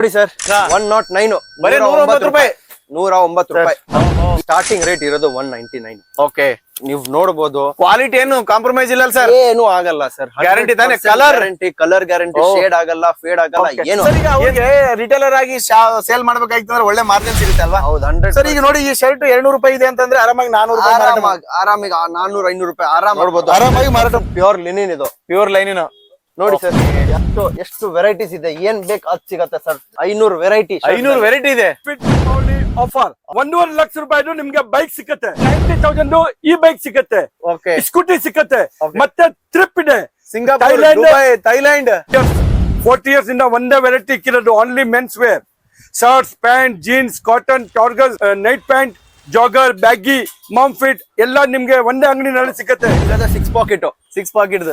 ನೋಡಿ ಸರ್ 109 ಬರೀ 109 ರೂಪಾಯಿ 109 ರೂಪಾಯಿ ಸ್ಟಾರ್ಟಿಂಗ್ ರೇಟ್ ಇರೋದು 199. ಓಕೆ ನೀವು ನೋಡಬಹುದು ಕ್ವಾಲಿಟಿ ಏನು ಕಾಂಪ್ರಮೈಸ್ ಇಲ್ಲ ಸರ್ ಏನು ಆಗಲ್ಲ ಸರ್. ಗ್ಯಾರಂಟಿ ತಾನೆ ಕಲರ್ ಗ್ಯಾರಂಟಿ ಶೇಡ್ ಆಗಲ್ಲ ಫೇಡ್ ಆಗಲ್ಲ ಏನು. ಸರ್ ಈಗ ಅವ್ರಿಗೆ ರಿಟೇಲರ್ ಆಗಿ ಸೇಲ್ ಮಾಡ್ಬೇಕಾಗಿತ್ತು ಒಳ್ಳೆ ಮಾರ್ಜಿನ್ ಸಿಗುತ್ತೆ ಅಲ್ವಾ? ಹೌದು 100. ಸರ್ ಈಗ ನೋಡಿ ಈ ಶರ್ಟ್ 200 ರೂಪಾಯಿ ಇದೆ ಅಂತಂದ್ರೆ ಆರಾಮಾಗಿ 400 ರೂಪಾಯಿ ಆರಾಮಿಗೆ 400-500 ರೂಪಾಯಿ ಆರಾಮ್ ನೋಡ್ಬೋದು. ಆರಾಮಾಗಿ ಮಾರಾಟ ಪ್ಯೂರ್ ಲಿನಿನ್ ಇದು. ಪ್ಯೂರ್ ಲೈನಿನ ನೋಡಿ ಸರ್ ಎಷ್ಟು ವೆರೈಟೀಸ್ ಇದೆ, ಏನ್ ಬೇಕು ಅದ್ ಸಿಗತ್ತೆ ಸರ್. 500 ವೆರೈಟಿ 500 ವೆರೈಟಿ ಇದೆ. ಆಫರ್ 1.5 ಲಕ್ಷ ರೂಪಾಯಿ ನಿಮ್ಗೆ ಬೈಕ್ ಸಿಕ್ಕತ್ತೆ, 90,000 ಈ ಬೈಕ್ ಸಿಕ್ಕತ್ತೆ, ಓಕೆ ಸ್ಕೂಟಿ ಸಿಕ್ಕತ್ತೆ, ಮತ್ತೆ ಟ್ರಿಪ್ ಇದೆ ಸಿಂಗಾಪುರ್, ಥೈಲ್ಯಾಂಡ್ 40 years ಇಂದ ಒಂದೇ ವೆರೈಟಿ ಇಕ್ಕಿರೋದು. Only men's wear, shirts, pant, jeans, cotton, ಟಾರ್ಗಲ್, night pant, jogger, baggy, mom fit ಎಲ್ಲ ನಿಮ್ಗೆ ಒಂದೇ ಅಂಗಡಿನಲ್ಲಿ ಸಿಕ್ಕತ್ತೆ. 6 ಪಾಕೆಟ್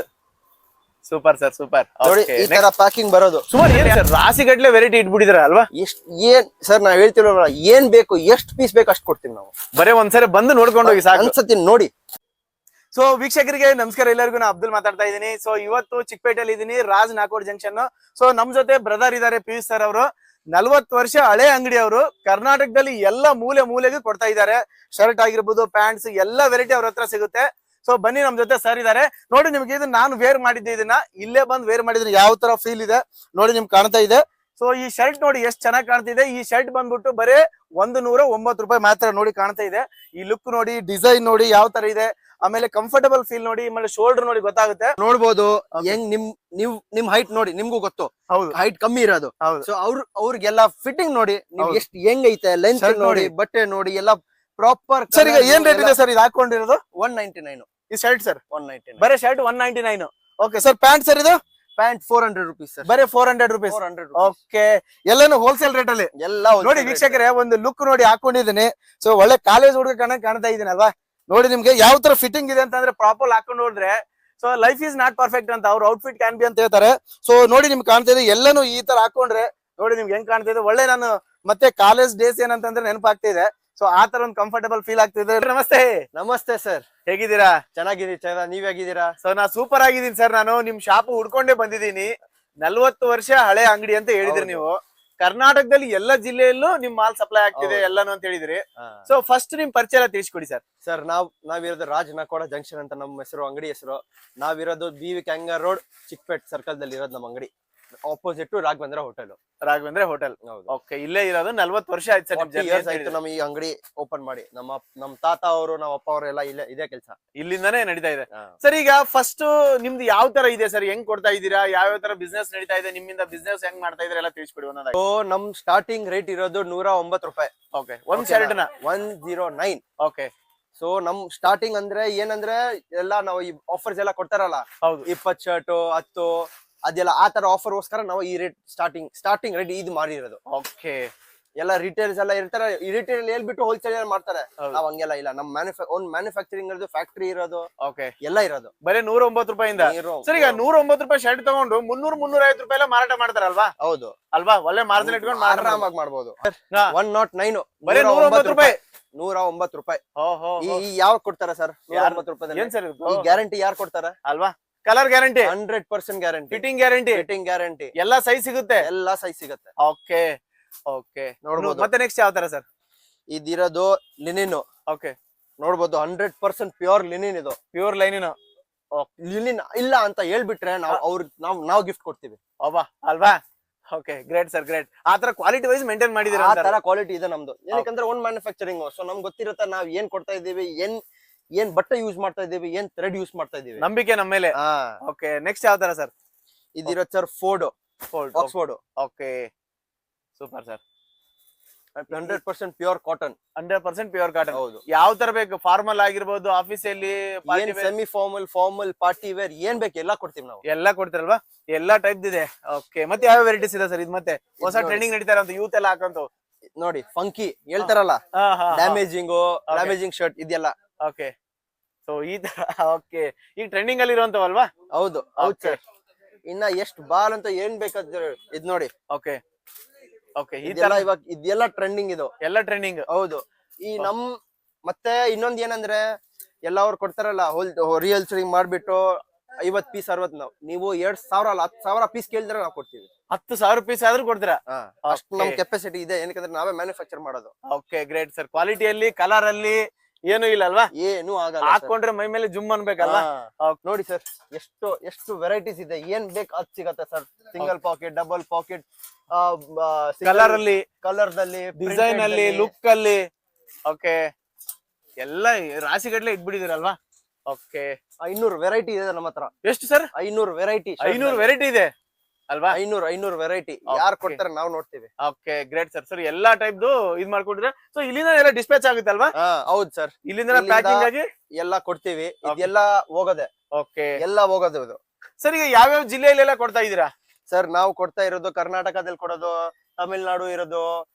ಸೂಪರ್ ಸರ್ ಸೂಪರ್. ನೋಡಿ ಈ ತರ ಪ್ಯಾಕಿಂಗ್ ಬರೋದು. ಸುಮಾರು ಏನ್ ಸರ್ ರಾಶಿ ಗಟ್ಲೆ ವೆರೈಟಿ ಇಟ್ಬಿಟ್ಟಿದ್ರ ಅಲ್ವಾ? ಏನ್ ಸರ್ ನಾವ್ ಹೇಳ್ತಿರೋ ಏನ್ ಬೇಕು ಎಷ್ಟು ಪೀಸ್ ಬೇಕು ಅಷ್ಟು ಕೊಡ್ತೀವಿ ನಾವು. ಬರೇ ಒಂದ್ಸರಿ ಬಂದು ನೋಡ್ಕೊಂಡು ಹೋಗಿ ಸಾಕು. ಅನ್ಸತಿ ನೋಡಿ. ಸೊ ವೀಕ್ಷಕರಿಗೆ ನಮಸ್ಕಾರ, ಎಲ್ಲರಿಗೂ ನಾ ಅಬ್ದುಲ್ ಮಾತಾಡ್ತಾ ಇದ್ದೀನಿ. ಸೊ ಇವತ್ತು ಚಿಕ್ಕಪೇಟೆಯಲ್ಲಿ ಇದ್ದೀನಿ, ರಾಜ್ ನಾಕೋಡ್ ಜಂಕ್ಷನ್. ಸೊ ನಮ್ ಜೊತೆ ಬ್ರದರ್ ಇದಾರೆ ಪಿಯೂಷ್ ಸರ್ ಅವರು. 40 ವರ್ಷ ಹಳೆ ಅಂಗಡಿ ಅವರು. ಕರ್ನಾಟಕದಲ್ಲಿ ಎಲ್ಲ ಮೂಲೆ ಮೂಲೆಗೂ ಕೊಡ್ತಾ ಇದ್ದಾರೆ. ಶರ್ಟ್ ಆಗಿರ್ಬೋದು, ಪ್ಯಾಂಟ್ಸ್ ಎಲ್ಲ ವೆರೈಟಿ ಅವ್ರ ಹತ್ರ ಸಿಗುತ್ತೆ. ಸೊ ಬನ್ನಿ, ನಮ್ ಜೊತೆ ಸರ್ ಇದಾರೆ. ನೋಡಿ ನಿಮ್ಗೆ ಇದು ನಾನು ವೇರ್ ಮಾಡಿದ್ದೆ, ಇದನ್ನ ಇಲ್ಲೇ ಬಂದು ವೇರ್ ಮಾಡಿದ್ರೆ ಯಾವ ತರ ಫೀಲ್ ಇದೆ ನೋಡಿ, ನಿಮ್ಗೆ ಕಾಣ್ತಾ ಇದೆ. ಸೊ ಈ ಶರ್ಟ್ ನೋಡಿ ಎಷ್ಟು ಚೆನ್ನಾಗಿ ಕಾಣ್ತಿದೆ. ಈ ಶರ್ಟ್ ಬಂದ್ಬಿಟ್ಟು ಬರೇ 109 ರೂಪಾಯಿ ಮಾತ್ರ. ನೋಡಿ ಕಾಣ್ತಾ ಇದೆ. ಈ ಲುಕ್ ನೋಡಿ, ಡಿಸೈನ್ ನೋಡಿ ಯಾವ ತರ ಇದೆ, ಆಮೇಲೆ ಕಂಫರ್ಟಬಲ್ ಫೀಲ್ ನೋಡಿ, ಆಮೇಲೆ ಶೋಲ್ಡರ್ ನೋಡಿ ಗೊತ್ತಾಗುತ್ತೆ. ನೋಡ್ಬೋದು ಹೆಂಗ್ ನಿಮ್ ಹೈಟ್ ನೋಡಿ, ನಿಮ್ಗೂ ಗೊತ್ತು ಹೌದು ಹೈಟ್ ಕಮ್ಮಿ ಇರೋದು. ಹೌದು. ಸೊ ಅವ್ರಿಗೆಲ್ಲ ಫಿಟ್ಟಿಂಗ್ ನೋಡಿ, ನೀವು ಎಷ್ಟು ಹೆಂಗ್ ಐತೆ, ಲೆಂತ್ ನೋಡಿ, ಬಟ್ಟೆ ನೋಡಿ, ಎಲ್ಲ ಪ್ರಾಪರ್. ಸರ್ ಈಗ ಏನ್ ರೇಟ್ ಇದೆ ಸರ್ ಇದು ಹಾಕೊಂಡಿರೋದು? 199 ಈ ಶರ್ಟ್ ಸರ್ 199 ಬರೇ shirt 199. Okay sir pant sir ಇದು ಪ್ಯಾಂಟ್ 400 rupees ಸರ್. ಬರೇ 400 ರೂಪೀಸ್. ಓಕೆ ಎಲ್ಲಾನು ಹೋಲ್ಸೇಲ್ ರೇಟ್ ಅಲ್ಲಿ ಎಲ್ಲ ನೋಡಿ. ವೀಕ್ಷಕರೇ ಒಂದು ಲುಕ್ ನೋಡಿ ಹಾಕೊಂಡಿದ್ದೀನಿ. ಸೊ ಒಳ್ಳೆ ಕಾಲೇಜ್ ಹುಡುಗ ಕಾಣ್ತಾ ಇದೀನಿ ಅಲ್ವಾ? ನೋಡಿ ನಿಮ್ಗೆ ಯಾವ ತರ ಫಿಟ್ಟಿಂಗ್ ಇದೆ ಅಂತಂದ್ರೆ ಪ್ರಾಪರ್ ಹಾಕೊಂಡು ಹೋದ್ರೆ so life is not perfect ಅಂತ ಅವ್ರ ಔಟ್ಫಿಟ್ ಕ್ಯಾನ್ ಬಿ ಅಂತ ಹೇಳ್ತಾರೆ. ಸೊ ನೋಡಿ ನಿಮ್ಗೆ ಕಾಣ್ತಾ ಇದೆ, ಎಲ್ಲಾನು ಈ ತರ ಹಾಕೊಂಡ್ರೆ ನೋಡಿ ನಿಮ್ಗೆ ಹೆಂಗ್ ಕಾಣ್ತಾ ಇದೆ. ಒಳ್ಳೆ ನಾನು ಮತ್ತೆ ಕಾಲೇಜ್ ಡೇಸ್ ಏನಂತಂದ್ರೆ ನೆನಪಾಗ್ತಾ ಇದೆ. ಸೊ ಆ ತರ ಒಂದು ಕಂಫರ್ಟಬಲ್ ಫೀಲ್ ಆಗ್ತಿದೆ. ನಮಸ್ತೆ. ನಮಸ್ತೆ ಸರ್, ಹೇಗಿದ್ದೀರಾ? ಚೆನ್ನಾಗಿದ್ದೀರಾ? ನೀವ್ ಹೇಗಿದ್ದೀರಾ? ಸೊ ನಾ ಸೂಪರ್ ಆಗಿದ್ದೀನಿ ಸರ್. ನಾನು ನಿಮ್ ಶಾಪ್ ಹುಡ್ಕೊಂಡೇ ಬಂದಿದ್ದೀನಿ. 40 ವರ್ಷ ಹಳೆ ಅಂಗಡಿ ಅಂತ ಹೇಳಿದ್ರಿ ನೀವು. ಕರ್ನಾಟಕದಲ್ಲಿ ಎಲ್ಲ ಜಿಲ್ಲೆಯಲ್ಲೂ ನಿಮ್ ಮಾಲ್ ಸಪ್ಲೈ ಆಗ್ತಿದೆ ಎಲ್ಲಾನು ಅಂತ ಹೇಳಿದ್ರಿ. ಸೊ ಫಸ್ಟ್ ನಿಮ್ ಪರಿಚಯ ಎಲ್ಲ ತಿಳಿಸ್ಕೊಡಿ ಸರ್. ಸರ್ ನಾವಿರೋದು ರಾಜ್ ನಾಕೋಡ ಜಂಕ್ಷನ್ ಅಂತ ನಮ್ಮ ಹೆಸರು, ಅಂಗಡಿ ಹೆಸರು. ನಾವಿರೋದು BV ಕ್ಯಾಂಗರ್ ರೋಡ್, ಚಿಕ್ಕಪೇಟ್ ಸರ್ಕಲ್ ದಲ್ಲಿ ಇರೋದು ನಮ್ಮ ಅಂಗಡಿ. Opposite Raghavendra hotel. ಓಕೆ, ಇಲ್ಲೇ ಇರೋದು 40 ವರ್ಷ ಆಯ್ತು ಸರ್. 40 years ಆಯ್ತು ನಮ್ ಈ ಅಂಗಡಿ ಓಪನ್ ಮಾಡಿ. ನಮ್ಮ ತಾತ ಅವರು, ನಮ್ಮ ಅಪ್ಪ ಅವರೆಲ್ಲ ಇದೇ ಕೆಲಸ ಇಲ್ಲಿಂದಾನೇ ನಡೀತಾ ಇದೆ. ಸರ್ ಈಗ ಫಸ್ಟ್ ನಿಮ್ದು ಯಾವ ತರ ಇದೆ ಸರ್? ಹೆಂಗ್ ಕೊಡ್ತಾ ಇದೀರಾ? ಯಾವ ತರ ಬಿಸ್ನೆಸ್ ನಡೀತಾ ಇದೆ? ನಿಮ್ಮಿಂದ ಬಿಸ್ನೆಸ್ ಹೆಂಗ್ ಮಾಡ್ತಾ ಇದ್ರೆ ಎಲ್ಲ ತಿಳಿಸ್ಕೊಡಿ ಒಂದೊಂದಾಗಿ. ನಮ್ ಸ್ಟಾರ್ಟಿಂಗ್ ರೇಟ್ ಇರೋದು 109 ರೂಪಾಯಿ. ಓಕೆ, ಒಂದ್ ಶರ್ಟ್ ನ 109. ಓಕೆ. ಸೊ ನಮ್ ಸ್ಟಾರ್ಟಿಂಗ್ ಅಂದ್ರೆ ಏನಂದ್ರೆ ಎಲ್ಲ ನಾವು ಈ ಆಫರ್ಸ್ ಎಲ್ಲ ಕೊಡ್ತಾರಲ್ಲ, ಹೌದು 20 ಶರ್ಟ್ 10 ಅದೆಲ್ಲ ಆ ತರ ಆಫರ್ಗೋಸ್ಕರ ನಾವು ಈ ರೇಟ್ ಸ್ಟಾರ್ಟಿಂಗ್ ರೇಟ್ ಇದು ಮಾಡಿರೋದು. ಓಕೆ. ಎಲ್ಲ ರಿಟೇಲ್ಸ್ ಎಲ್ಲ ಇರ್ತಾರೆ, ಈ ರಿಟೇಲ್ ಹೇಳ್ಬಿಟ್ಟು ಹೋಲ್ಸೇಲ್ ಮಾಡ್ತಾರೆ. ನಾವ್ ಹಂಗೆಲ್ಲ ಇಲ್ಲ, ನಮ್ ಓನ್ ಮ್ಯಾನುಫ್ಯಾಕ್ಚರಿಂಗ್ ಇರೋದು, ಫ್ಯಾಕ್ಟರಿ ಇರೋದು, ಓಕೆ ಎಲ್ಲ ಇರೋದು. ಬರೀ 109 ರೂಪಾಯಿಂದ. ಸರ್ ಈಗ 109 ರೂಪಾಯಿ ಶರ್ಟ್ ತಗೊಂಡು 300-350 ರೂಪಾಯಿ ಎಲ್ಲ ಮಾರಾಟ ಮಾಡ್ತಾರಲ್ವಾ? ಹೌದು ಅಲ್ವಾ? ಒಳ್ಳೆ ಮಾರ್ಜಿನ್ ಇಟ್ಕೊಂಡು ಆರಾಮಾಗಿ ಮಾಡ್ಬೋದು. 109 ಬರೀ 109 ರೂಪಾಯಿ. 109 ರೂಪಾಯಿ. ಈ ಯಾವಾಗ ಕೊಡ್ತಾರ ಸರ್ 109 ರೂಪಾಯಿ? ಏನ್ ಸರ್ ಈ ಗ್ಯಾರಂಟಿ ಯಾರು ಕೊಡ್ತಾರ ಅಲ್ವಾ? Colour guarantee, 100% guarantee, fitting guarantee, ಎಲ್ಲ ಸೈಜ್ ಸಿಗುತ್ತೆ. ಓಕೆ ಓಕೆ, ನೋಡ್ಬೋದು. ಮತ್ತೆ ನೆಕ್ಸ್ಟ್ ಯಾವ ತರ ಸರ್? ಇದಿರೋದು ಲಿನಿನ್. ಓಕೆ, ನೋಡ್ಬೋದು 100% ಪ್ಯೂರ್ ಲಿನಿನ್. ಇದು ಪ್ಯೂರ್ ಲೈನಿನ ಲಿನಿನ್ ಇಲ್ಲ ಅಂತ ಹೇಳ್ಬಿಟ್ರೆ ನಾವು ಗಿಫ್ಟ್ ಕೊಡ್ತೀವಿ. ಅಲ್ವಾ? Okay, great sir, great. ಆ ತರ ಕ್ವಾಲಿಟಿ ವೈಸ್ ಮೇಂಟೈನ್ ಮಾಡಿದೀರಾ? ಆ ತರ ಕ್ವಾಲಿಟಿ ಇದೆ ನಮ್ದು. ಏನಕ್ಕಂದ್ರೆ ಓನ್ ಮ್ಯಾನುಫ್ಯಾಕ್ಚರಿಂಗ್. ಸೊ ನಮ್ಗೆ ಗೊತ್ತಿರುತ್ತೆ ನಾವ್ ಏನ್ ಕೊಡ್ತಾ ಇದೀವಿ, ಏನ್ ಬಟ್ಟೆ ಯೂಸ್ ಮಾಡ್ತಾ ಇದೀವಿ, ಏನ್ ಥ್ರೆಡ್ ಯೂಸ್ ಮಾಡ್ತಾ ಇದೀವಿ. ನಂಬಿಕೆ ನಮ್ಮ ಮೇಲೆ. ಓಕೆ, ನೆಕ್ಸ್ಟ್ ಯಾವ ತರ ಸರ್? ಇದಿರೋ sir Ford Oxford. Okay, super sir. 100% pure cotton. 100% pure cotton. ಹೌದು. ಯಾವ ತರ ಬೇಕು? ಫಾರ್ಮಲ್ ಆಗಿರ್ಬೋದು, ಆಫೀಸಲ್ಲಿ ಸೆಮಿ ಫಾರ್ಮಲ್ ಪಾರ್ಟಿ ವೇರ್ ಏನ್ ಬೇಕು ಎಲ್ಲ ಕೊಡ್ತೀವಿ ನಾವು. ಎಲ್ಲ ಕೊಡ್ತಿರಲ್ವಾ? ಎಲ್ಲಾ ಟೈಪ್ ಇದೆ. ಓಕೆ, ಮತ್ತೆ ಯಾವ ವೆರೈಟೀಸ್ ಇದೆ ಸರ್? ಇದು ಮತ್ತೆ ಹೊಸ ಟ್ರೆಂಡಿಂಗ್ ನಡೀತಾರ ಅಂತ ಯೂತ್ ಎಲ್ಲ ಹಾಕಂತ ನೋಡಿ, ಫಂಕಿ ಹೇಳ್ತಾರಲ್ಲ, ಡ್ಯಾಮೇಜಿಂಗ್ ಶರ್ಟ್ ಇದೆಲ್ಲ. ಓಕೆ, ಸೊ ಈ ತರ. ಓಕೆ, ಈಗ ಟ್ರೆಂಡಿಂಗ್ ಅಲ್ಲಿ ಇರುವಂತವಲ್ವಾ? ಹೌದು ಹೌದು ಸರ್. ಇನ್ನ ಎಷ್ಟು ಬಾಲ್ ಅಂತ ಏನ್ ಬೇಕಾದ್ರೆ ಇದ್ ನೋಡಿ. ಓಕೆ ಓಕೆ, ಇವಾಗ ಇದೆಲ್ಲ ಟ್ರೆಂಡಿಂಗ್. ಇದು ಎಲ್ಲ ಟ್ರೆಂಡಿಂಗ್. ಹೌದು. ಈ ಮತ್ತೆ ಇನ್ನೊಂದ್ ಏನಂದ್ರೆ ಎಲ್ಲ ಅವ್ರು ಕೊಡ್ತಾರಲ್ಲ ರಿಯಲ್ ಸ್ಟರಿಂಗ್ ಮಾಡ್ಬಿಟ್ಟು 50 ಪೀಸ್ 60 ನೀವು 2,000 ಅಲ್ಲ 10,000 ಪೀಸ್ ಕೇಳಿದ್ರೆ ನಾವು ಕೊಡ್ತೀವಿ. 10,000 ಪೀಸ್ ಆದ್ರೂ ಕೊಡ್ತೀರಾ? ಅಷ್ಟು ನಮ್ ಕೆಪಾಸಿಟಿ ಇದೆ, ಏನಕ್ಕೆ ನಾವೇ ಮ್ಯಾನುಫ್ಯಾಕ್ಚರ್ ಮಾಡೋದು. Okay great sir. ಕ್ವಾಲಿಟಿಯಲ್ಲಿ ಕಲರ್ ಅಲ್ಲಿ ಏನು ಇಲ್ಲ ಅಲ್ವಾ? ಏನು ಆಗಲ್ಲ, ಹಾಕೊಂಡ್ರೆ ಮೈ ಮೇಲೆ ಜುಮ್ ಅನ್ಬೇಕಲ್ವಾ? ನೋಡಿ ಸರ್ ಎಷ್ಟು ವೆರೈಟೀಸ್ ಇದೆ, ಏನ್ ಬೇಕು ಅದ್ ಸಿಗತ್ತೆ sir. Single pocket, double pocket, colour ಅಲ್ಲಿ, ಕಲರ್ದಲ್ಲಿ, ಡಿಸೈನ್ ಅಲ್ಲಿ, ಲುಕ್ ಅಲ್ಲಿ. ಓಕೆ, ಎಲ್ಲ ರಾಶಿಗಟ್ಲೆ ಇಟ್ಬಿಟ್ಟಿದಿರಲ್ವಾ? ಓಕೆ, 500 ವೆರೈಟಿ ಇದೆ ನಮ್ಮ ಹತ್ರ. ಎಷ್ಟು ಸರ್? 500 ವೆರೈಟಿ. 500 ವೆರೈಟಿ ಇದೆ ಅಲ್ವಾ? 500 ವೆರೈಟಿ. ಯಾರು ಕೊಡ್ತಾರೆ ನಾವು ನೋಡ್ತೀವಿ. Okay great sir. ಸರ್ ಎಲ್ಲಾ ಟೈಪ್ ಇದ್ ಮಾಡ್ಕೊಟ್ಟಿದ್ರೆ ಸೊ ಇಲ್ಲಿಂದ ಎಲ್ಲ ಡಿಸ್ಪ್ಯಾಚ್ ಆಗುತ್ತೆ ಅಲ್ವಾ? ಹೌದು ಸರ್, ಇಲ್ಲಿಂದ ಪ್ಯಾಕಿಂಗ್ ಆಗಿ ಎಲ್ಲ ಕೊಡ್ತೀವಿ. ಇದೆಲ್ಲ ಹೋಗೋದೆ. ಓಕೆ, ಎಲ್ಲ ಹೋಗೋದು ಇದು. ಸರ್ ಈಗ ಯಾವ್ಯಾವ ಜಿಲ್ಲೆಯಲ್ಲೆಲ್ಲ ಕೊಡ್ತಾ ಇದೀರಾ ಸರ್? ನಾವು ಕೊಡ್ತಾ ಇರೋದು ಕರ್ನಾಟಕದಲ್ಲಿ ಕೊಡೋದು, ತಮಿಳ್ನಾಡು ಇರೋದು,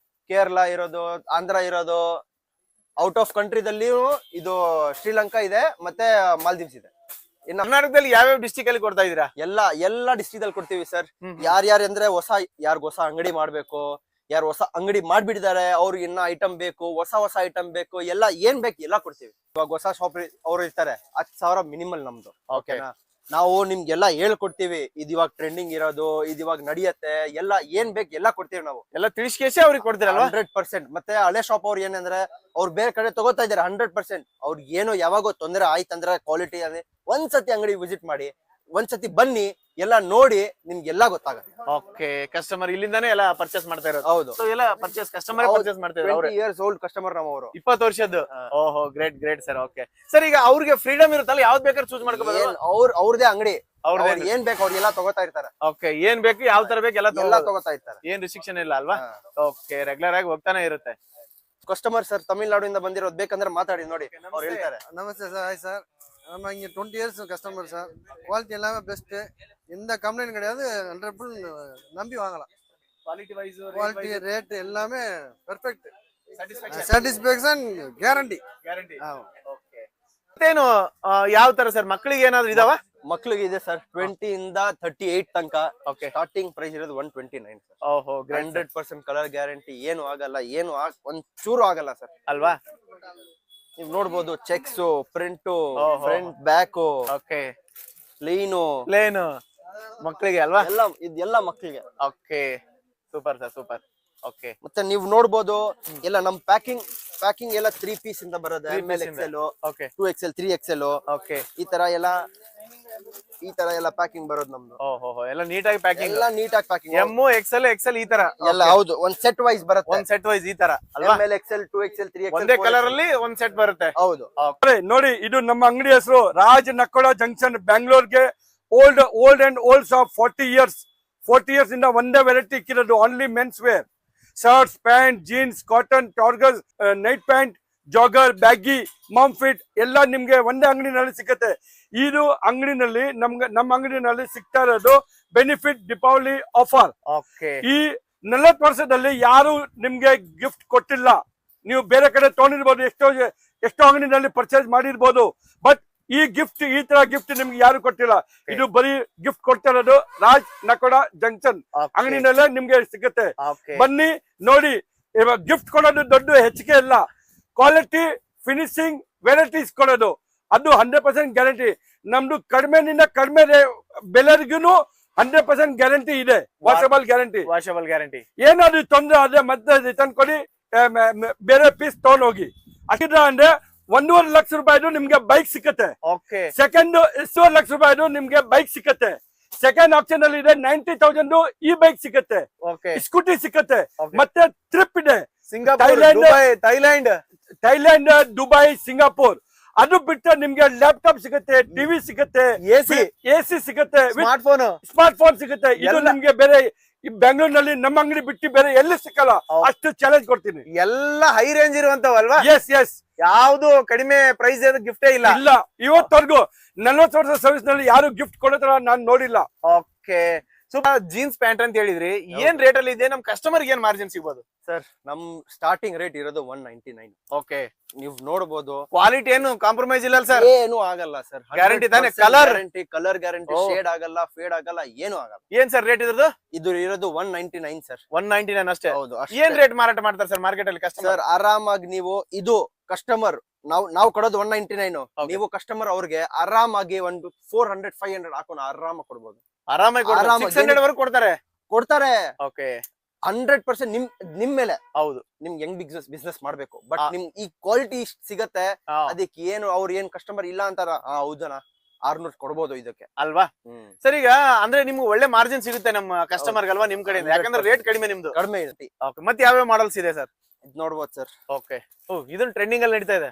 ಕೇರಳ ಇರೋದು, ಆಂಧ್ರ ಇರೋದು, ಔಟ್ ಆಫ್ ಕಂಟ್ರಿದಲ್ಲಿಯೂ ಇದು ಶ್ರೀಲಂಕಾ ಇದೆ, ಮತ್ತೆ ಮಾಲ್ದೀವ್ಸ್ ಇದೆ. ಇನ್ನು ಕರ್ನಾಟಕದಲ್ಲಿ ಯಾವ್ಯಾವ ಡಿಸ್ಟಿಕ್ ಅಲ್ಲಿ ಕೊಡ್ತಾ ಇದೀರಾ? ಎಲ್ಲ ಡಿಸ್ಟ್ರಿಕ್ಟ್ ಅಲ್ಲಿ ಕೊಡ್ತೀವಿ ಸರ್. ಯಾರ್ಯಾರು ಅಂದ್ರೆ ಯಾರ್ಗ ಹೊಸ ಅಂಗಡಿ ಮಾಡ್ಬೇಕು, ಯಾರು ಹೊಸ ಅಂಗಡಿ ಮಾಡ್ಬಿಟ್ಟಿದ್ದಾರೆ, ಅವ್ರಿಗೆ ಇನ್ನ ಐಟಮ್ ಬೇಕು, ಹೊಸ ಐಟಮ್ ಬೇಕು, ಎಲ್ಲ ಏನ್ ಬೇಕು ಎಲ್ಲ ಕೊಡ್ತೀವಿ. ಇವಾಗ ಹೊಸ ಶಾಪ್ ಅವ್ರು ಇರ್ತಾರೆ, 10,000 ಮಿನಿಮಲ್ ನಮ್ದು. ಓಕೆನಾ? ನಾವು ನಿಮ್ಗೆಲ್ಲ ಹೇಳ್ಕೊಡ್ತೀವಿ, ಇದು ಇವಾಗ ಟ್ರೆಂಡಿಂಗ್ ಇರೋದು, ಇದು ಇವಾಗ ನಡೆಯತ್ತೆ, ಎಲ್ಲ ಏನ್ ಬೇಕು ಎಲ್ಲ ಕೊಡ್ತೀವಿ ನಾವು. ಎಲ್ಲ ತಿಳಿಸ್ಕೇಸಿ ಅವ್ರಿಗೆ ಕೊಡ್ತೀರಲ್ವಾ? 100%. ಮತ್ತೆ ಹಳೆ ಶಾಪ್ ಅವ್ರು ಏನಂದ್ರೆ ಅವ್ರು ಬೇರೆ ಕಡೆ ತಗೋತಾ ಇದಾರೆ 100%. ಅವ್ರಿಗೆ ಏನೋ ಯಾವಾಗೋ ತೊಂದರೆ ಆಯ್ತಂದ್ರೆ ಕ್ವಾಲಿಟಿ ಅಂದ್ರೆ ಒಂದ್ಸತಿ ಅಂಗಡಿ ವಿಸಿಟ್ ಮಾಡಿ, ಒಂದ್ಸತಿ ಬನ್ನಿ, ಎಲ್ಲ ನೋಡಿ, ನಿಮ್ಗೆಲ್ಲ ಗೊತ್ತಾಗುತ್ತೆ. ಓಕೆ, ಕಸ್ಟಮರ್ ಇಲ್ಲಿಂದಾನೇ ಎಲ್ಲ ಪರ್ಚೇಸ್ ಮಾಡ್ತಾ ಇರೋದು? ಹೌದು, ಎಲ್ಲ ಕಸ್ಟಮರ್ ಪರ್ಚೇಸ್ ಮಾಡ್ತಾ ಇರೋದು. 20 years old ಕಸ್ಟಮರ್ ನಾವು ಅವರು. 20 ವರ್ಷದ್ದು. ಓಹೋ ಗ್ರೇಟ್ ಸರ್. ಓಕೆ ಸರ್, ಈಗ ಅವ್ರಿಗೆ ಫ್ರೀಡಮ್ ಇರುತ್ತಲ್ಲ, ಯಾವ್ದು ಬೇಕಾದ್ರೆ ಚೂಸ್ ಮಾಡ್ಕೋಬಹುದು? ಅವ್ರದೇ ಅಂಗಡಿ, ಅವ್ರದ್ದು ಏನ್ ಬೇಕು ಅವ್ರಿಗೆಲ್ಲ ತಗೋತಾ ಇರ್ತಾರೆ. ಓಕೆ, ಏನ್ ಬೇಕು ಯಾವ ತರ ಬೇಕು ಎಲ್ಲ ತಗೋತಾ ಇರ್ತಾರೆ. ಏನ್ ರಿಸ್ಟ್ರಿಕ್ಷನ್ ಇಲ್ಲ ಅಲ್ವಾ? ಓಕೆ, ರೆಗ್ಯುಲರ್ ಆಗಿ ಹೋಗ್ತಾನೆ ಇರುತ್ತೆ. ಕಸ್ಟಮರ್ ಸರ್ ತಮಿಳ್ನಾಡಿಂದ ಬಂದಿರೋದು, ಬೇಕಂದ್ರೆ ಮಾತಾಡಿ ನೋಡಿ, ಅವ್ರು ಹೇಳ್ತಾರೆ. நமஸ்தே சார். ஹாய் சார், நம்ம இங்கே 20 இயர்ஸ் கஸ்டமர் சார். குவாலிட்டி எல்லாமே பெஸ்ட்டு, எந்த கம்ப்ளைண்ட் கிடையாது. 100% நம்பி வாங்கலாம். குவாலிட்டி ரேட் எல்லாமே பெர்ஃபெக்ட், ಸ್ಯಾಟಿಸ್ಫ್ಯಾಕ್ಷನ್ ಗ್ಯಾರಂಟಿ. ಮತ್ತೇನು ಯಾವ ತರ ಸರ್? ಮಕ್ಕಳಿಗೆ ಏನಾದ್ರು ಇದಾವ? ಮಕ್ಳಿಗೆ ಇದೆ ಸರ್, 20 ಇಂದ 38 ತನಕ. ಓಕೆ, ಸ್ಟಾರ್ಟಿಂಗ್ ಪ್ರೈಸ್ ಇರೋದು 129 ಸರ್. ಓಹೋ 100% ಕಲರ್ ಗ್ಯಾರಂಟಿ, ಏನು ಆಗಲ್ಲ, ಒಂದ್ ಚೂರು ಆಗಲ್ಲ ಸರ್ ಅಲ್ವಾ? ನೀವ್ ನೋಡ್ಬೋದು, checks, print, front back, okay, plain ಮಕ್ಕಳಿಗೆ ಅಲ್ವಾ? ಇದೆಲ್ಲ ಮಕ್ಕಳಿಗೆ. Okay, super sir, super. Okay, ಮತ್ತೆ ನೀವು ನೋಡ್ಬೋದು ಎಲ್ಲ ನಮ್ ಪ್ಯಾಕಿಂಗ್ ಎಲ್ಲ 3 ಪೀಸ್ ಇಂದ ಬರೋದು. ML XL, okay, 2XL, 3XL, okay, ಈ ತರ ಎಲ್ಲ ಪ್ಯಾಕಿಂಗ್ ಬರೋದು ನಮ್ದು. ಓಹೋ, ಎಲ್ಲ ನೀಟಾಗಿ ಪ್ಯಾಕಿಂಗ್, ಎಲ್ಲ ನೀಟಾಗಿ ಪ್ಯಾಕಿಂಗ್. M, XL ಈ ತರ ಎಲ್ಲ ಹೌದು, ಒಂದ್ ಸೆಟ್ ವೈಸ್ ಬರುತ್ತೆ. ಒಂದ್ ಸೆಟ್ ವೈಸ್ ಈ ತರ ಅಲ್ವಾ? ML XL, 2XL, 3XL ಒಂದೇ ಕಲರ್ ಅಲ್ಲಿ ಒಂದ್ ಸೆಟ್ ಬರುತ್ತೆ. ಹೌದು. ನೋಡಿ, ಇದು ನಮ್ಮ ಅಂಗಡಿ ಹೆಸರು ರಾಜ್ ನಕ್ಕೋಡ ಜಂಕ್ಷನ್, ಬ್ಯಾಂಗ್ಳೂರ್ಗೆ. ಓಲ್ಡ್ ಶಾಪ್, 40 years ಇಂದ ಒಂದೇ ವೆರೈಟಿ ಇಕ್ಕಿರೋದು. Only men's wear, shirts, pant, jeans, cotton, ಟಾರ್ಗಸ್, night pant, jogger, baggy, mom fit ಎಲ್ಲ ನಿಮ್ಗೆ ಒಂದೇ ಅಂಗಡಿನಲ್ಲಿ ಸಿಕ್ಕತ್ತೆ. ಇದು ಅಂಗಡಿನಲ್ಲಿ ನಮ್ಮ ಅಂಗಡಿನಲ್ಲಿ ಸಿಗ್ತಾ ಇರೋದು ಬೆನಿಫಿಟ್ ದೀಪಾವಳಿ ಆಫರ್. ಈ 40 ವರ್ಷದಲ್ಲಿ ಯಾರು ನಿಮ್ಗೆ ಗಿಫ್ಟ್ ಕೊಟ್ಟಿಲ್ಲ. ನೀವು ಬೇರೆ ಕಡೆ ತಗೊಂಡಿರ್ಬೋದು, ಎಷ್ಟೋ ಅಂಗಡಿನಲ್ಲಿ ಪರ್ಚೇಸ್ ಮಾಡಿರ್ಬೋದು, ಬಟ್ ಈ ತರ ಗಿಫ್ಟ್ ನಿಮ್ಗೆ ಯಾರು ಕೊಟ್ಟಿಲ್ಲ. ಇದು ಬರೀ ಗಿಫ್ಟ್ ಕೊಡ್ತಾ ಇರೋದು ರಾಜ್ ನಕೋಡ ಜಂಕ್ಷನ್ ಅಂಗಡಿನಲ್ಲೇ ನಿಮ್ಗೆ ಸಿಗುತ್ತೆ. ಬನ್ನಿ ನೋಡಿ, ಇವಾಗ ಗಿಫ್ಟ್ ಕೊಡೋದು ದೊಡ್ಡ ಹೆಚ್ಚಿಗೆ ಇಲ್ಲ, ಕ್ವಾಲಿಟಿ, ಫಿನಿಶಿಂಗ್, ವೆರೈಟೀಸ್ ಕೊಡೋದು, ಅದು 100% ಗ್ಯಾರಂಟಿ. ನಮ್ದು ಕಡಿಮೆನಿಂದ ಕಡಿಮೆ ಬೆಲೆಗೂ 100% ಗ್ಯಾರಂಟಿ ಇದೆ. Washable guarantee. ಏನಾದ್ರು ತೊಂದ್ರೆ ಆದ್ರೆ ಮತ್ತೆ ರಿಟರ್ನ್ ಕೊಡಿ, ಬೇರೆ ಪೀಸ್ ತಗೊಂಡ್ ಹೋಗಿ. ಅಷ್ಟಿದ್ರ ಅಂದ್ರೆ 1.5 ಲಕ್ಷ ರೂಪಾಯಿದು ನಿಮ್ಗೆ ಬೈಕ್ ಸಿಕ್ಕತ್ತೆ. ಸೆಕೆಂಡ್ 2 ಲಕ್ಷ ರೂಪಾಯಿದು ನಿಮ್ಗೆ ಬೈಕ್ ಸಿಕ್ಕತ್ತೆ. ಸೆಕೆಂಡ್ ಆಪ್ಷನ್ ಅಲ್ಲಿ ಇದೆ 90,000 ಈ ಬೈಕ್ ಸಿಕ್ಕತ್ತೆ, ಸ್ಕೂಟಿ ಸಿಕ್ಕತ್ತೆ. ಮತ್ತೆ ಟ್ರಿಪ್ ಇದೆ, ಥೈಲ್ಯಾಂಡ್, ದುಬೈ, ಸಿಂಗಾಪುರ್. ಅದು ಬಿಟ್ಟು ನಿಮ್ಗೆ ಲ್ಯಾಪ್ಟಾಪ್ ಸಿಗುತ್ತೆ, ಟಿವಿ ಸಿಗುತ್ತೆ, ಎಸಿ ಸಿಗುತ್ತೆ, ಸ್ಮಾರ್ಟ್ ಫೋನ್ ಸಿಗುತ್ತೆ. ಇದು ನಿಮ್ಗೆ ಬೇರೆ ಬೆಂಗಳೂರಿನಲ್ಲಿ ನಮ್ಮ ಅಂಗಡಿ ಬಿಟ್ಟು ಬೇರೆ ಎಲ್ಲಿ ಸಿಕ್ಕಲ್ಲ. ಅಷ್ಟು ಚಾಲೆಂಜ್ ಕೊಡ್ತೀನಿ. ಎಲ್ಲ ಹೈ ರೇಂಜ್ ಇರುವಂತವಲ್ವಾ? ಎಸ್. ಯಾವ್ದು ಕಡಿಮೆ ಪ್ರೈಸ್ ಗಿಫ್ಟೇ ಇಲ್ಲ ಇವತ್ತವರೆಗೂ 40 ವರ್ಷ ಸರ್ವಿಸ್ ನಲ್ಲಿ ಯಾರು ಗಿಫ್ಟ್ ಕೊಡೋದ್ರ ನಾನು ನೋಡಿಲ್ಲ. ಓಕೆ, ಜೀನ್ಸ್ ಪ್ಯಾಂಟ್ ಅಂತ ಹೇಳಿದ್ರಿ, ಏನ್ ರೇಟ್ ಅಲ್ಲಿ ಇದೆ? ನಮ್ ಕಸ್ಟಮರ್ ಏನ್ ಮಾರ್ಜಿನ್ ಸಿಗ್ಬೋದು ಸರ್? ನಮ್ ಸ್ಟಾರ್ಟಿಂಗ್ ರೇಟ್ ಇರೋದು 199. ಓಕೆ, ನೀವು ನೋಡಬಹುದು, ಕ್ವಾಲಿಟಿ ಏನು ಕಾಂಪ್ರಮೈಸ್ ಇಲ್ಲ ಸರ್? ಏನು ಆಗಲ್ಲ ಸರ್, ಗ್ಯಾರಂಟಿ ತಾನೆ? ಕಲರ್ ಗ್ಯಾರಂಟಿ, ಶೇಡ್ ಆಗಲ್ಲ, ಫೇಡ್ ಆಗಲ್ಲ, ಏನು ಆಗಲ್ಲ. ಏನ್ ಸರ್ ರೇಟ್ ಇರೋದು? ಇದು ಇರೋದು 199 ಸರ್. 199 ಅಷ್ಟೇ? ಹೌದು. ಏನ್ ರೇಟ್ ಮಾರಾಟ ಮಾಡ್ತಾರೆ ಸರ್ ಮಾರ್ಕೆಟ್ ಅಲ್ಲಿ ಕಸ್ಟಮರ್? ಆರಾಮಾಗಿ ನೀವು ಇದು ಕಸ್ಟಮರ್ ನಾವು ಕೊಡೋದು 199. ನೀವು ಕಸ್ಟಮರ್ ಅವ್ರಿಗೆ ಆರಾಮಾಗಿ ಒಂದು 400-500 ಹಾಕೋಣ ಆರಾಮಾಗಿ ಕೊಡ್ಬೋದು. ಆರಾಮಾಗಿ ಆರಾಮಾಗಿ 600 ವರೆಗೂ ಕೊಡ್ತಾರೆ. ಓಕೆ 100% ನಿಮ್ ಮೇಲೆ ಹೌದು. ನಿಮ್ಗೆ ಹೆಂಗ್ ಬಿಸ್ನೆಸ್ ಮಾಡ್ಬೇಕು, ಬಟ್ ನಿಮ್ ಈ ಕ್ವಾಲಿಟಿ ಸಿಗತ್ತೆ. ಅದಕ್ಕೆ ಏನು ಅವ್ರು ಏನ್ ಕಸ್ಟಮರ್ ಇಲ್ಲ ಅಂತಾರ, ಹೌದನ 600 ಕೊಡ್ಬೋದು ಇದಕ್ಕೆ ಅಲ್ವಾ. ಸರ್ ಈಗ ಅಂದ್ರೆ ನಿಮ್ಗೆ ಒಳ್ಳೆ ಮಾರ್ಜಿನ್ ಸಿಗುತ್ತೆ ನಮ್ಮ ಕಸ್ಟಮರ್ ಅಲ್ವಾ ನಿಮ್ ಕಡೆಯಿಂದ, ಯಾಕಂದ್ರೆ ರೇಟ್ ಕಡಿಮೆ ನಿಮ್ದು. ಕಡಿಮೆ ಇರುತ್ತೆ. ಮತ್ತೆ ಯಾವ್ಯಾವ ಮಾಡಲ್ಸ್ ಇದೆ ಸರ್? ಇದ್ ನೋಡ್ಬೋದು ಸರ್. ಓಕೆ. ಇದನ್ನ ಟ್ರೆಂಡಿಂಗ್ ಅಲ್ಲಿ ನಡೀತಾ ಇದೆ.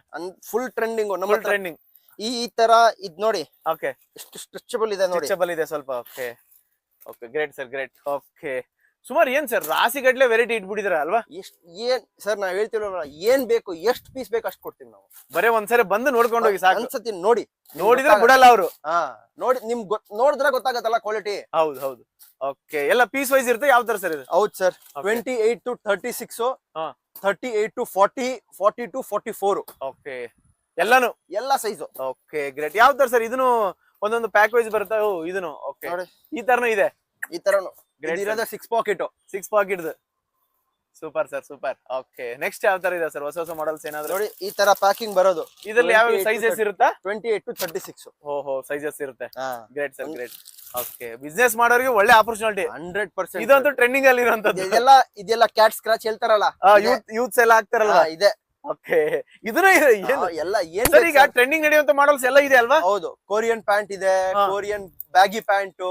ಫುಲ್ ಟ್ರೆಂಡಿಂಗ್ ನಮ್ಮ ಟ್ರೆಂಡಿಂಗ್. ಈ ತರ ಇದ್ ನೋಡಿ. ಓಕೆ. ಎಷ್ಟು ಸ್ಟ್ರೆಚಬಲ್ ಇದೆ ನೋಡಿ. ಸ್ಟ್ರೆಚಬಲ್ ಇದೆ ಸ್ವಲ್ಪ. Okay okay great sir great. Okay ಸುಮಾರು ಏನ್ ಸರ್ ರಾಸಿ ಗಟ್ಲೆ ವೆರೈಟಿ ಇಟ್ಬಿಟ್ಟಿದ್ರ ಅಲ್ವಾ? ಏನ್ ಸರ್ ನಾವ್ ಹೇಳ್ತಿಲ್ವ, ಏನ್ ಬೇಕು ಎಷ್ಟು ಪೀಸ್ ಬೇಕು ಅಷ್ಟು ಕೊಡ್ತೀವಿ ನಾವು. ಬರೇ ಒಂದ್ಸರಿ ಬಂದು ನೋಡ್ಕೊಂಡು ಹೋಗಿ ಸಾಕು. ಒಂದ್ಸತಿ ನೋಡಿದ್ರೆ ಬಿಡಲ್ಲ ಅವರು. ನೋಡಿ ನೋಡಿದ್ರೆ ಗೊತ್ತಾಗತ್ತಲ್ಲ ಕ್ವಾಲಿಟಿ. ಹೌದು. ಓಕೆ ಎಲ್ಲ ಪೀಸ್ ವೈಸ್ ಇರುತ್ತೆ. ಯಾವ ತರ ಸರ್ ಇದು? ಹೌದು sir. 28 to 36, 38 to 40, 40 to 44. Okay ಎಲ್ಲಾನು ಎಲ್ಲಾ ಸೈಜು. Okay great. ಯಾವ ತರ ಸರ್ ಇದನ್ನು ಒಂದೊಂದು ಪ್ಯಾಕ್ ವೈಸ್ ಬರುತ್ತೆ? ಇದನ್ನು ಓಕೆ ಈ ತರನು ಇದೆ. ಈ ತರನು ಇರೋದು 6 pocket. 6 pocket. Super sir super. Okay next ಯಾವ ತರ ಇದೆ ಸರ್ ಹೊಸ ಮಾಡೆಲ್ಸ್ ಏನಾದ್ರು? ನೋಡಿ ಈ ತರ ಪ್ಯಾಕಿಂಗ್ ಬರೋದು. ಇದರಲ್ಲಿ ಯಾವ ಸೈಜಸ್ ಇರುತ್ತಾ? 28 to 36. ಓಹೋ ಸೈಜಸ್ ಇರುತ್ತೆ. Great sir great. Okay business ಮಾಡೋರಿಗೆ ಒಳ್ಳೆ ಆಪರ್ಚುನಿಟಿ. 100%. ಇದಂತೂ ಟ್ರೆಂಡಿಂಗ್ ಅಲ್ಲಿ ಇರುವಂತದ್ದು. ಇದೆಲ್ಲ ಕ್ಯಾಟ್ ಸ್ಕ್ರಾಚ್ ಹೇಳ್ತಾರಲ್ಲ, ಯೂತ್ಸ್ ಎಲ್ಲ ಆಗ್ತಾರಲ್ಲ ಇದೆ. ಓಕೆ ಇದನ್ನ ಎಲ್ಲ ಏನ್ ಸರ್ ಈಗ ಟ್ರೆಂಡಿಂಗ್ ನಡೆಯುವಂತ ಮಾಡೆಲ್ಸ್ ಎಲ್ಲ ಇದೆ ಅಲ್ವಾ? ಹೌದು. ಕೊರಿಯನ್ ಪ್ಯಾಂಟ್ ಇದೆ, Korean baggy pant,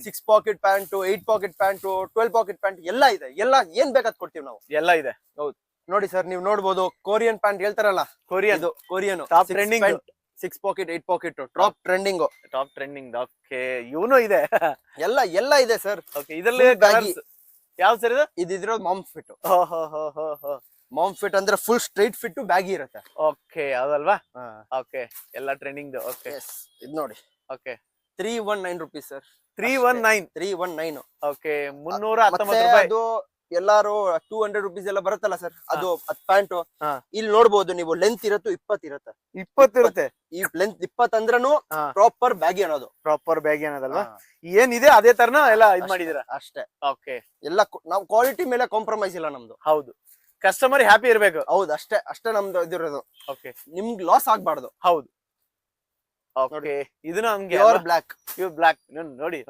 6 pocket pant, 8 pocket pant, 12 pocket pant ಎಲ್ಲ ಇದೆ. ಎಲ್ಲ ಏನ್ ಬೇಕಾದ್ ಕೊಡ್ತೀವಿ ನಾವು. ಎಲ್ಲ ಇದೆ. ಹೌದು ನೋಡಿ ಸರ್, ನೀವು ನೋಡ್ಬೋದು ಕೊರಿಯನ್ ಪ್ಯಾಂಟ್ ಹೇಳ್ತಾರಲ್ಲ, Korean top trending. 6 pocket 8 pocket top trending. Okay ಇವನು ಇದೆ. ಎಲ್ಲ ಇದೆ ಸರ್. ಓಕೆ ಇದರಲ್ಲಿ ಯಾವ ಸರ್ ಇದು? ಇದಿರೋದು ಮಾಮ್ ಫಿಟ್. ಮಾಮ್ ಫಿಟ್ ಅಂದ್ರೆ ಫುಲ್ ಸ್ಟ್ರೈಟ್ ಫಿಟ್ ಬ್ಯಾಗಿ ಇರುತ್ತೆ. ಓಕೆ ಹೌದಲ್ವಾ? ಓಕೆ ಎಲ್ಲ ಟ್ರೆಂಡಿಂಗ್. ಓಕೆ ಇದು ನೋಡಿ. Okay 319 rupees sir. 319. ಓಕೆ 319 ರೂಪಾಯಿ. ಅದು ಎಲ್ಲಾರು 200 rupees ಎಲ್ಲ ಬರುತ್ತಲ್ಲ ಸರ್, ಅದು ಪ್ಯಾಂಟ್. ಇಲ್ಲಿ ನೋಡ್ಬೋದು ನೀವು, ಲೆಂತ್ ಇರತ್ತು 20 ಇರುತ್ತೆ. 20 ಇರುತ್ತೆ. ಈ ಲೆಂತ್ 20 ಅಂದ್ರೂ ಪ್ರಾಪರ್ ಬ್ಯಾಗಿ ಅನ್ನೋದಲ್ವಾ? ಏನಿದೆ ಅದೇ ತರನ ಎಲ್ಲ ಇದ್ ಮಾಡಿದೀರಾ ಅಷ್ಟೇ. ಓಕೆ ಎಲ್ಲ ನಾವು ಕ್ವಾಲಿಟಿ ಮೇಲೆ ಕಾಂಪ್ರಮೈಸ್ ಇಲ್ಲ ನಮ್ದು. ಹೌದು ಕಸ್ಟಮರ್ ಹ್ಯಾಪಿ ಇರ್ಬೇಕು. ಹೌದು ಅಷ್ಟೇ ನಮ್ದು ಇದಿರೋದು. ಓಕೆ ನಿಮ್ಗೆ ಲಾಸ್ ಆಗ್ಬಾರ್ದು. ಹೌದು. ಓಕೆ ಇದನ್ನ ನಮ್ಗೆ ಪ್ಯೂರ್ ಬ್ಲಾಕ್ ನೋಡಿ.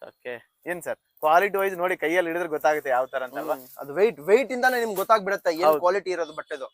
ಓಕೆ ಏನ್ ಸರ್ ಕ್ವಾಲಿಟಿ ವೈಸ್ ನೋಡಿ, ಕೈಯಲ್ಲಿ ಹಿಡಿದ್ರೆ ಗೊತ್ತಾಗುತ್ತೆ ಯಾವ ತರ ಅಂತ. ಅದು ವೆಯ್ಟ್ ಇಂದಾನೆ ನಿಮ್ಗೆ ಗೊತ್ತಾಗ್ಬಿಡುತ್ತೆ ಏನ್ ಕ್ವಾಲಿಟಿ ಇರೋದು ಬಟ್ಟೆದು.